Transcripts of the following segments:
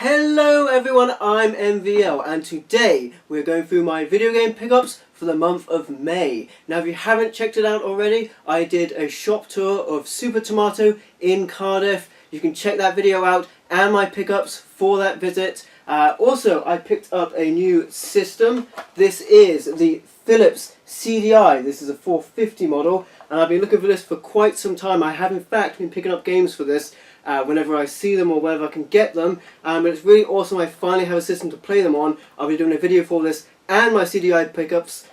Hello everyone, I'm MVL and today we're going through my video game pickups for the month of May. Now if you haven't checked it out already, I did a shop tour of Super Tomato in Cardiff. You can check that video out and my pickups for that visit. Also, I picked up a new system. This is the Philips CDI. This is a 450 model and I've been looking for this for quite some time. I have in fact been picking up games for this whenever I see them or wherever I can get them, but it's really awesome. I finally have a system to play them on. I'll be doing a video for this and my CDI pickups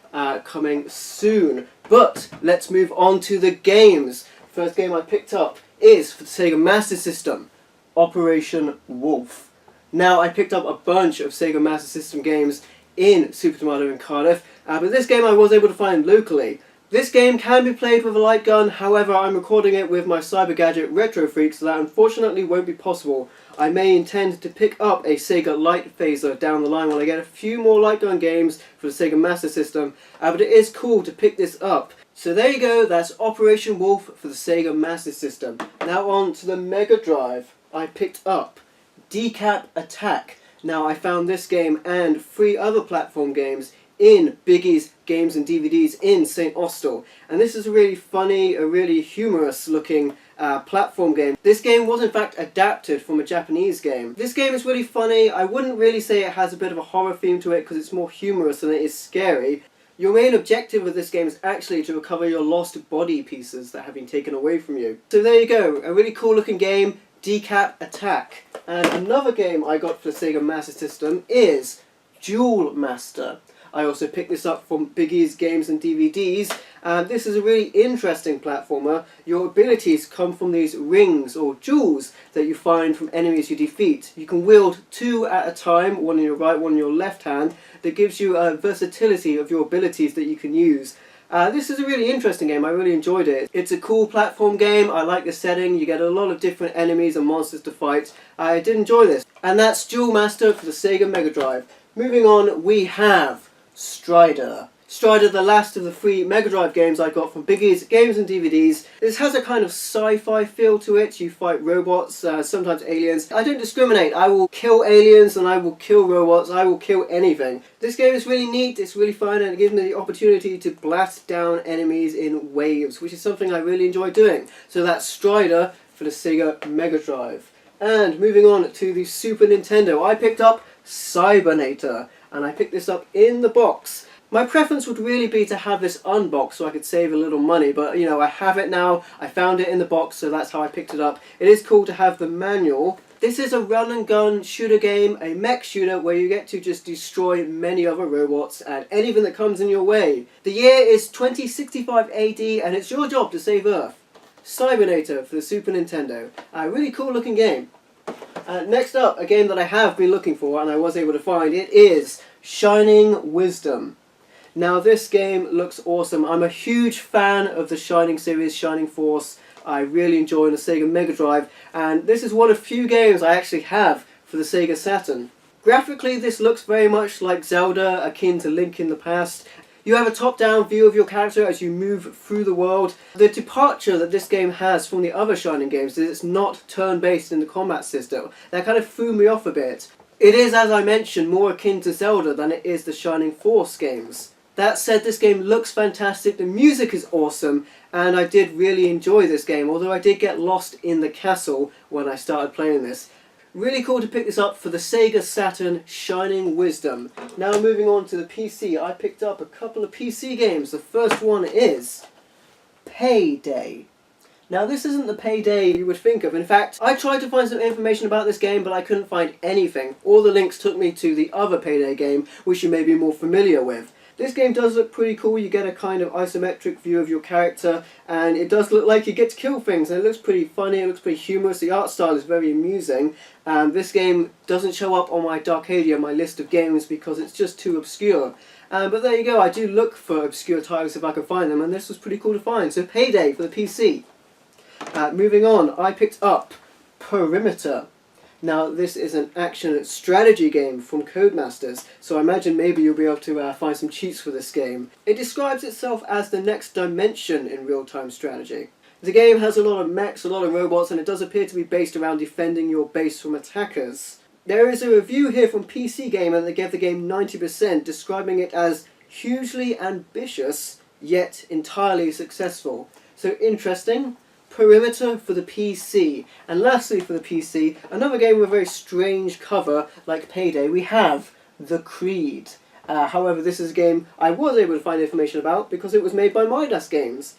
coming soon. But let's move on to the games. First game I picked up is for the Sega Master System, Operation Wolf. Now I picked up a bunch of Sega Master System games in Super Tomato in Cardiff, but this game I was able to find locally. This game can be played with a light gun, however I'm recording it with my Cyber Gadget Retro Freak, so that unfortunately won't be possible. I may intend to pick up a Sega Light Phaser down the line when I get a few more light gun games for the Sega Master System, but it is cool to pick this up. So there you go, that's Operation Wolf for the Sega Master System. Now on to the Mega Drive. I picked up Decap Attack. Now I found this game and 3 other platform games in Biggie's Games and DVDs in St. Austell, and this is a really funny, a really humorous looking platform game. This game was in fact adapted from a Japanese game. This game is really funny. I wouldn't really say it has a bit of a horror theme to it because it's more humorous than it is scary. Your main objective of this game is actually to recover your lost body pieces that have been taken away from you. So there you go, a really cool looking game, Decap Attack. And another game I got for the Sega Master System is Duel Master. I also picked this up from Biggie's Games and DVDs. This is a really interesting platformer. Your abilities come from these rings or jewels that you find from enemies you defeat. You can wield 2 at a time, one in your right, one in your left hand, that gives you a versatility of your abilities that you can use. This is a really interesting game. I really enjoyed it. It's a cool platform game. I like the setting. You get a lot of different enemies and monsters to fight. I did enjoy this. And that's Duel Master for the Sega Mega Drive. Moving on, we have Strider. Strider, the last of the 3 Mega Drive games I got from Biggie's Games and DVDs. This has a kind of sci-fi feel to it. You fight robots, sometimes aliens. I don't discriminate. I will kill aliens and I will kill robots. I will kill anything. This game is really neat, it's really fun, and it gives me the opportunity to blast down enemies in waves, which is something I really enjoy doing. So that's Strider for the Sega Mega Drive. And moving on to the Super Nintendo, I picked up Cybernator, and I picked this up in the box. My preference would really be to have this unboxed so I could save a little money, but you know, I have it now, I found it in the box, so that's how I picked it up. It is cool to have the manual. This is a run and gun shooter game, a mech shooter where you get to just destroy many other robots and anything that comes in your way. The year is 2065 AD and it's your job to save Earth. Cybernator for the Super Nintendo. A really cool looking game. Next up, a game that I have been looking for and I was able to find, it is Shining Wisdom. Now this game looks awesome. I'm a huge fan of the Shining series, Shining Force. I really enjoy the Sega Mega Drive, and this is one of few games I actually have for the Sega Saturn. Graphically this looks very much like Zelda, akin to Link in the Past. You have a top-down view of your character as you move through the world. The departure that this game has from the other Shining games is it's not turn-based in the combat system. That kind of threw me off a bit. It is, as I mentioned, more akin to Zelda than it is the Shining Force games. That said, this game looks fantastic, the music is awesome, and I did really enjoy this game, although I did get lost in the castle when I started playing this. Really cool to pick this up for the Sega Saturn, Shining Wisdom. Now moving on to the PC, I picked up a couple of PC games. The first one is Payday. Now this isn't the Payday you would think of. In fact, I tried to find some information about this game, but I couldn't find anything. All the links took me to the other Payday game, which you may be more familiar with. This game does look pretty cool. You get a kind of isometric view of your character, and it does look like you get to kill things, and it looks pretty funny, it looks pretty humorous. The art style is very amusing. This game doesn't show up on my Darkadia, my list of games, because it's just too obscure. But there you go, I do look for obscure titles if I can find them, and this was pretty cool to find. So Payday for the PC. Moving on, I picked up Perimeter. Now this is an action strategy game from Codemasters, so I imagine maybe you'll be able to find some cheats for this game. It describes itself as the next dimension in real-time strategy. The game has a lot of mechs, a lot of robots, and it does appear to be based around defending your base from attackers. There is a review here from PC Gamer that gave the game 90%, describing it as hugely ambitious, yet entirely successful. So interesting. Perimeter for the PC. And lastly for the PC, another game with a very strange cover like Payday, we have The Creed. However, this is a game I was able to find information about because it was made by Midas Games.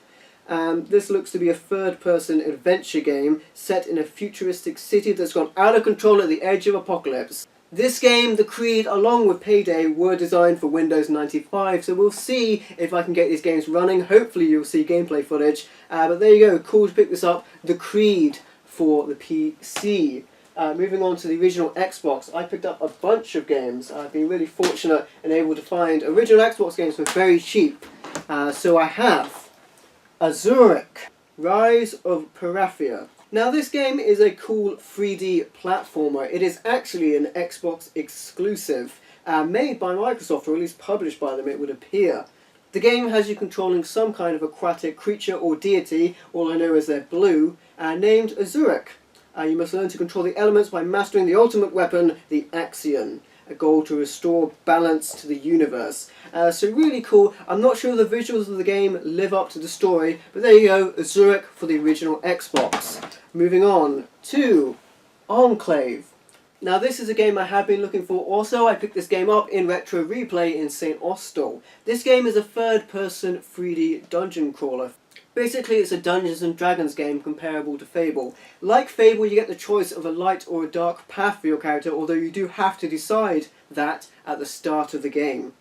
This looks to be a third-person adventure game set in a futuristic city that's gone out of control at the edge of apocalypse. This game, The Creed, along with Payday, were designed for Windows 95, so we'll see if I can get these games running. Hopefully you'll see gameplay footage. But there you go, cool to pick this up. The Creed for the PC. Moving on to the original Xbox, I picked up a bunch of games. I've been really fortunate and able to find original Xbox games for very cheap. So I have Azurik, Rise of Perathia. Now this game is a cool 3D platformer. It is actually an Xbox exclusive, made by Microsoft, or at least published by them it would appear. The game has you controlling some kind of aquatic creature or deity, all I know is they're blue, named Azurik. You must learn to control the elements by mastering the ultimate weapon, the Axion, a goal to restore balance to the universe. So really cool. I'm not sure the visuals of the game live up to the story, but there you go, Zurich for the original Xbox. Moving on to Enclave. Now this is a game I have been looking for also. I picked this game up in Retro Replay in St. Austell. This game is a third-person 3D dungeon crawler. Basically it's a Dungeons and Dragons game comparable to Fable. Like Fable, you get the choice of a light or a dark path for your character, although you do have to decide that at the start of the game.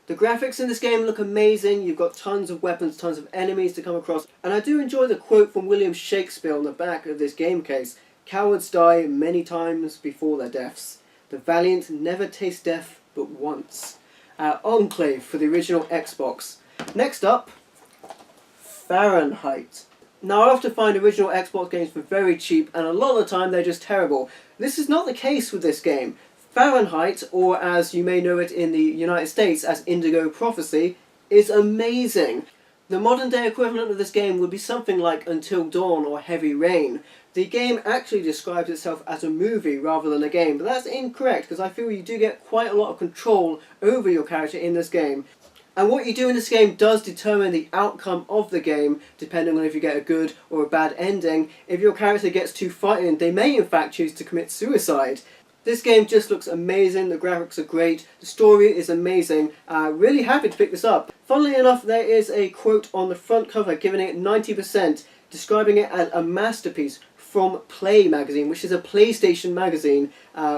The graphics in this game look amazing. You've got tons of weapons, tons of enemies to come across, and I do enjoy the quote from William Shakespeare on the back of this game case. Cowards die many times before their deaths. The valiant never taste death but once. Enclave for the original Xbox. Next up, Fahrenheit. Now I often find original Xbox games for very cheap, and a lot of the time they're just terrible. This is not the case with this game. Fahrenheit, or as you may know it in the United States as Indigo Prophecy, is amazing. The modern day equivalent of this game would be something like Until Dawn or Heavy Rain. The game actually describes itself as a movie rather than a game, but that's incorrect because I feel you do get quite a lot of control over your character in this game. And what you do in this game does determine the outcome of the game, depending on if you get a good or a bad ending. If your character gets too frightened, they may in fact choose to commit suicide. This game just looks amazing, the graphics are great, the story is amazing. Really happy to pick this up. Funnily enough, there is a quote on the front cover giving it 90%, describing it as a masterpiece from Play magazine, which is a PlayStation magazine,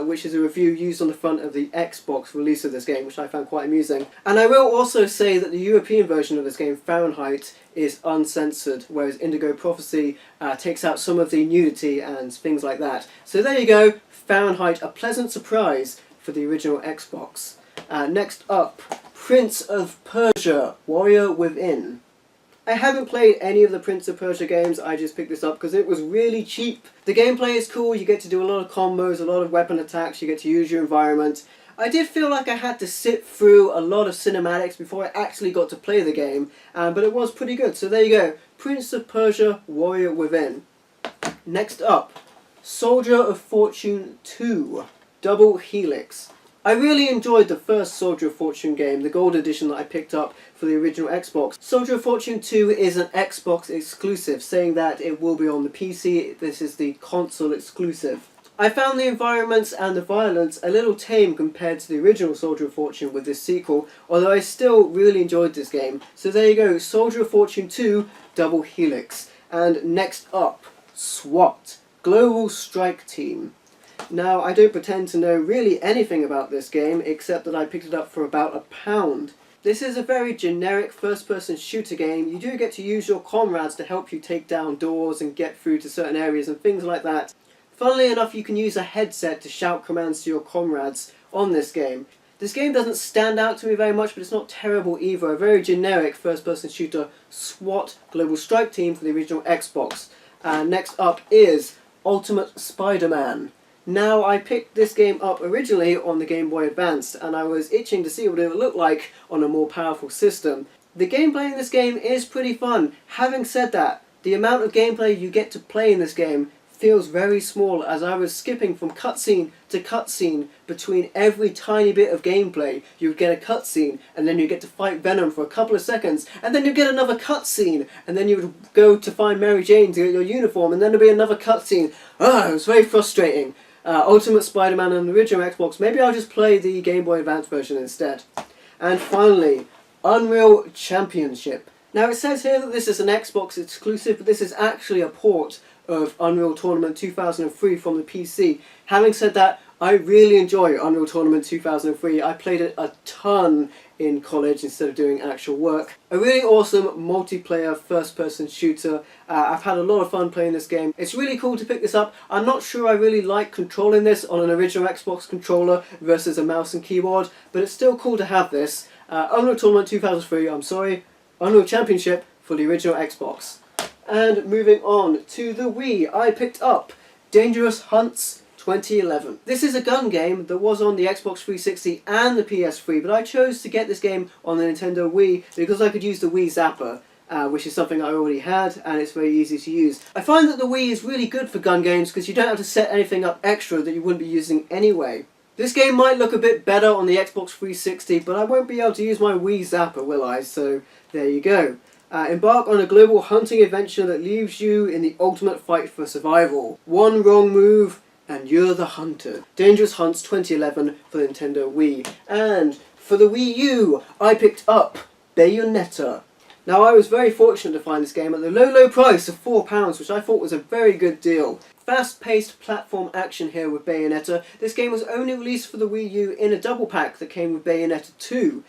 which is a review used on the front of the Xbox release of this game, which I found quite amusing. And I will also say that the European version of this game, Fahrenheit, is uncensored, whereas Indigo Prophecy takes out some of the nudity and things like that. So there you go, Fahrenheit, a pleasant surprise for the original Xbox. Next up, Prince of Persia, Warrior Within. I haven't played any of the Prince of Persia games, I just picked this up because it was really cheap. The gameplay is cool, you get to do a lot of combos, a lot of weapon attacks, you get to use your environment. I did feel like I had to sit through a lot of cinematics before I actually got to play the game, but it was pretty good. So there you go, Prince of Persia, Warrior Within. Next up, Soldier of Fortune 2, Double Helix. I really enjoyed the first Soldier of Fortune game, the gold edition that I picked up for the original Xbox. Soldier of Fortune 2 is an Xbox exclusive, saying that it will be on the PC. This is the console exclusive. I found the environments and the violence a little tame compared to the original Soldier of Fortune with this sequel, although I still really enjoyed this game. So there you go, Soldier of Fortune 2, Double Helix. And next up, SWAT, Global Strike Team. Now, I don't pretend to know really anything about this game, except that I picked it up for about £1. This is a very generic first-person shooter game. You do get to use your comrades to help you take down doors and get through to certain areas and things like that. Funnily enough, you can use a headset to shout commands to your comrades on this game. This game doesn't stand out to me very much, but it's not terrible either. A very generic first-person shooter, SWAT, Global Strike Team for the original Xbox. Next up is Ultimate SpiderMan. Now, I picked this game up originally on the Game Boy Advance, and I was itching to see what it would look like on a more powerful system. The gameplay in this game is pretty fun. Having said that, the amount of gameplay you get to play in this game feels very small as I was skipping from cutscene to cutscene between every tiny bit of gameplay. You would get a cutscene, and then you get to fight Venom for a couple of seconds, and then you get another cutscene, and then you would go to find Mary Jane to get your uniform, and then there'd be another cutscene. It was very frustrating. Ultimate Spider-Man on the original Xbox. Maybe I'll just play the Game Boy Advance version instead. And finally, Unreal Championship. Now it says here that this is an Xbox exclusive, but this is actually a port of Unreal Tournament 2003 from the PC. Having said that, I really enjoy Unreal Tournament 2003. I played it a ton in college instead of doing actual work. A really awesome multiplayer first-person shooter. I've had a lot of fun playing this game. It's really cool to pick this up. I'm not sure I really like controlling this on an original Xbox controller versus a mouse and keyboard, but it's still cool to have this. Unreal Tournament 2003, Unreal Championship for the original Xbox. And moving on to the Wii, I picked up Dangerous Hunts 2011. This is a gun game that was on the Xbox 360 and the PS3, but I chose to get this game on the Nintendo Wii because I could use the Wii Zapper, which is something I already had, and it's very easy to use. I find that the Wii is really good for gun games because you don't have to set anything up extra that you wouldn't be using anyway. This game might look a bit better on the Xbox 360, but I won't be able to use my Wii Zapper, will I? So there you go. Embark on a global hunting adventure that leaves you in the ultimate fight for survival. One wrong move and you're the hunter. Dangerous Hunts 2011 for the Nintendo Wii. And for the Wii U, I picked up Bayonetta. Now I was very fortunate to find this game at the low price of £4, which I thought was a very good deal. Fast-paced platform action here with Bayonetta. This game was only released for the Wii U in a double pack that came with Bayonetta 2.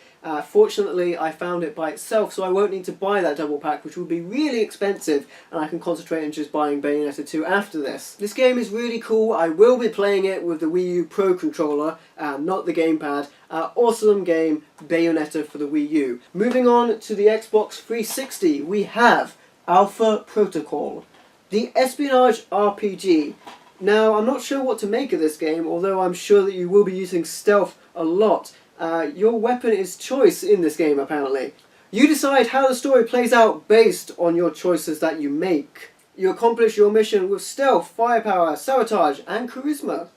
Fortunately, I found it by itself, so I won't need to buy that double pack, which would be really expensive, and I can concentrate on just buying Bayonetta 2 after this. This game is really cool. I will be playing it with the Wii U Pro controller, not the gamepad. Awesome game, Bayonetta for the Wii U. Moving on to the Xbox 360, we have Altha Protocol, the espionage RPG. Now, I'm not sure what to make of this game, although I'm sure that you will be using stealth a lot. Your weapon is choice in this game, apparently. You decide how the story plays out based on your choices that you make. You accomplish your mission with stealth, firepower, sabotage, and charisma.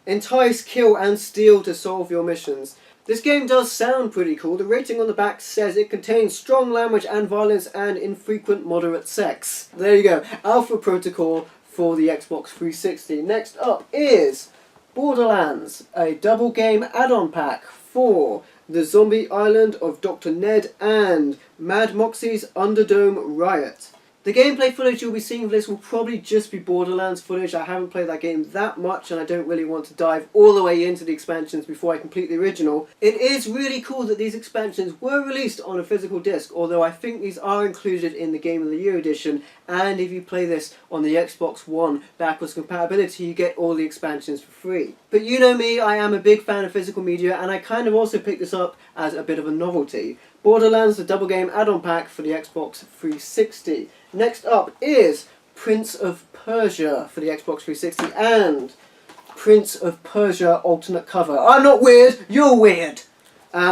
Entice, kill, and steal to solve your missions. This game does sound pretty cool. The rating on the back says it contains strong language and violence and infrequent moderate sex. There you go. Altha Protocol for the Xbox 360. Next up is Borderlands, a double game add-on pack for the Zombie Island of Dr. Ned and Mad Moxxi's Underdome Riot. The gameplay footage you'll be seeing for this will probably just be Borderlands footage. I haven't played that game that much and I don't really want to dive all the way into the expansions before I complete the original. It is really cool that these expansions were released on a physical disc, although I think these are included in the Game of the Year edition, and if you play this on the Xbox One backwards compatibility you get all the expansions for free. But you know me, I am a big fan of physical media and I kind of also picked this up as a bit of a novelty. Borderlands, the double game add-on pack for the Xbox 360. Next up is Prince of Persia for the Xbox 360 and Prince of Persia alternate cover. I'm not weird, you're weird!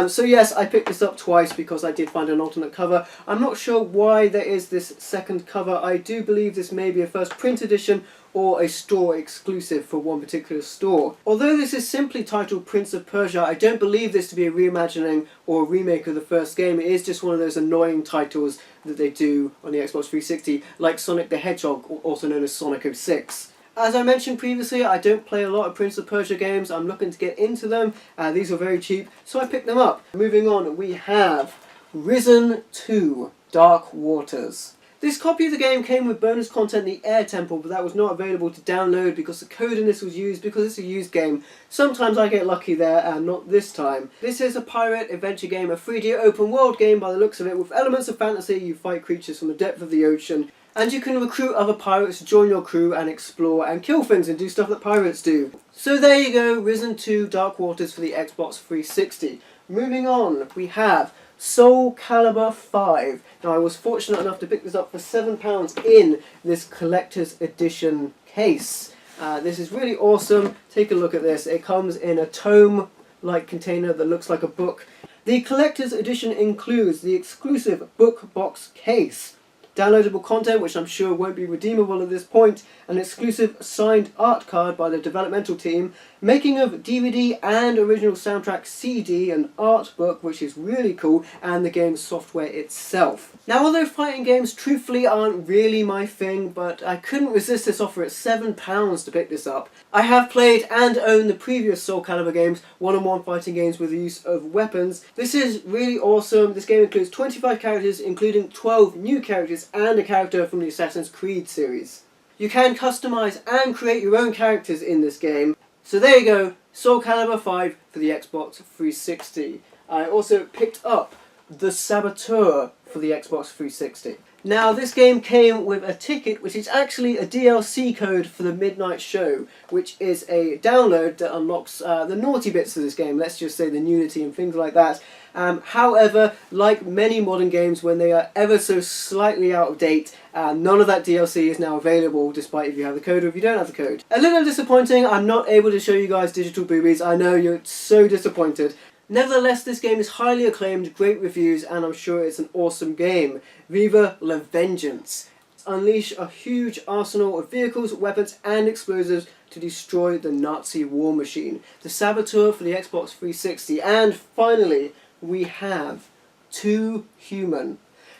So yes, I picked this up twice because I did find an alternate cover. I'm not sure why there is this second cover. I do believe this may be a first print edition or a store exclusive for one particular store. Although this is simply titled Prince of Persia, I don't believe this to be a reimagining or a remake of the first game. It is just one of those annoying titles that they do on the Xbox 360, like Sonic the Hedgehog, also known as Sonic 06. As I mentioned previously, I don't play a lot of Prince of Persia games. I'm looking to get into them. These are very cheap, so I picked them up. Moving on, we have Risen 2 Dark Waters. This copy of the game came with bonus content, the Air Temple, but that was not available to download because the code in this was used because it's a used game. Sometimes I get lucky there, and not this time. This is a pirate adventure game, a 3D open world game by the looks of it, with elements of fantasy. You fight creatures from the depth of the ocean, and you can recruit other pirates to join your crew and explore and kill things and do stuff that pirates do. So there you go, Risen 2 Dark Waters for the Xbox 360. Moving on, we have SoulCalibur V. Now I was fortunate enough to pick this up for £7 in this collector's edition case. This is really awesome. Take a look at this. It comes in a tome-like container that looks like a book. The collector's edition includes the exclusive book box case, downloadable content which I'm sure won't be redeemable at this point, an exclusive signed art card by the developmental team, making of DVD and original soundtrack CD, an art book which is really cool, and the game's software itself. Now, although fighting games truthfully aren't really my thing, but I couldn't resist this offer at £7 to pick this up. I have played and owned the previous SoulCalibur games, one-on-one fighting games with the use of weapons. This is really awesome. This game includes 25 characters, including 12 new characters and a character from the Assassin's Creed series. You can customize and create your own characters in this game. So there you go, SoulCalibur 5 for the Xbox 360. I also picked up the Saboteur for the Xbox 360. Now, this game came with a ticket which is actually a DLC code for the Midnight Show, which is a download that unlocks the naughty bits of this game, let's just say the nudity and things like that. However, like many modern games, when they are ever so slightly out of date, none of that DLC is now available, despite if you have the code or if you don't have the code. A little disappointing, I'm not able to show you guys digital boobies, I know you're so disappointed. Nevertheless, this game is highly acclaimed, great reviews, and I'm sure it's an awesome game. Viva la Vengeance! Unleash a huge arsenal of vehicles, weapons, and explosives to destroy the Nazi war machine. The Saboteur for the Xbox 360, and finally, we have Too Human.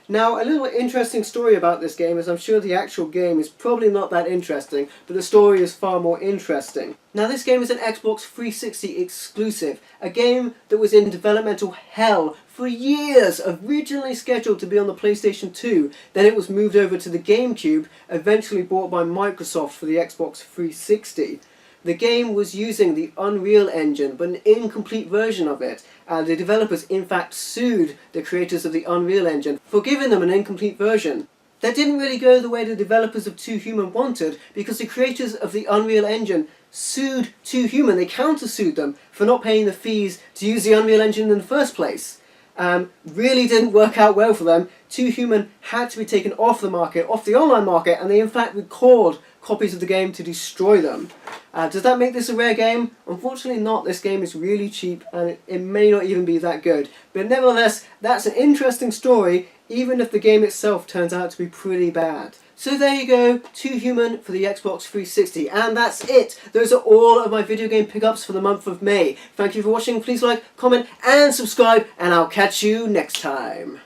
Now, a little interesting story about this game, as I'm sure the actual game is probably not that interesting, but the story is far more interesting. Now, this game is an Xbox 360 exclusive, a game that was in developmental hell for years, originally scheduled to be on the PlayStation 2, then it was moved over to the GameCube, eventually bought by Microsoft for the Xbox 360. The game was using the Unreal Engine, but an incomplete version of it. The developers in fact sued the creators of the Unreal Engine for giving them an incomplete version. That didn't really go the way the developers of Too Human wanted, because the creators of the Unreal Engine sued Too Human. They countersued them for not paying the fees to use the Unreal Engine in the first place. Really didn't work out well for them. Too Human had to be taken off the market, off the online market, and they in fact recalled copies of the game to destroy them. Does that make this a rare game? Unfortunately not. This game is really cheap and it may not even be that good. But nevertheless, that's an interesting story, even if the game itself turns out to be pretty bad. So there you go, Too Human for the Xbox 360, and that's it. Those are all of my video game pickups for the month of May. Thank you for watching, please like, comment and subscribe, and I'll catch you next time.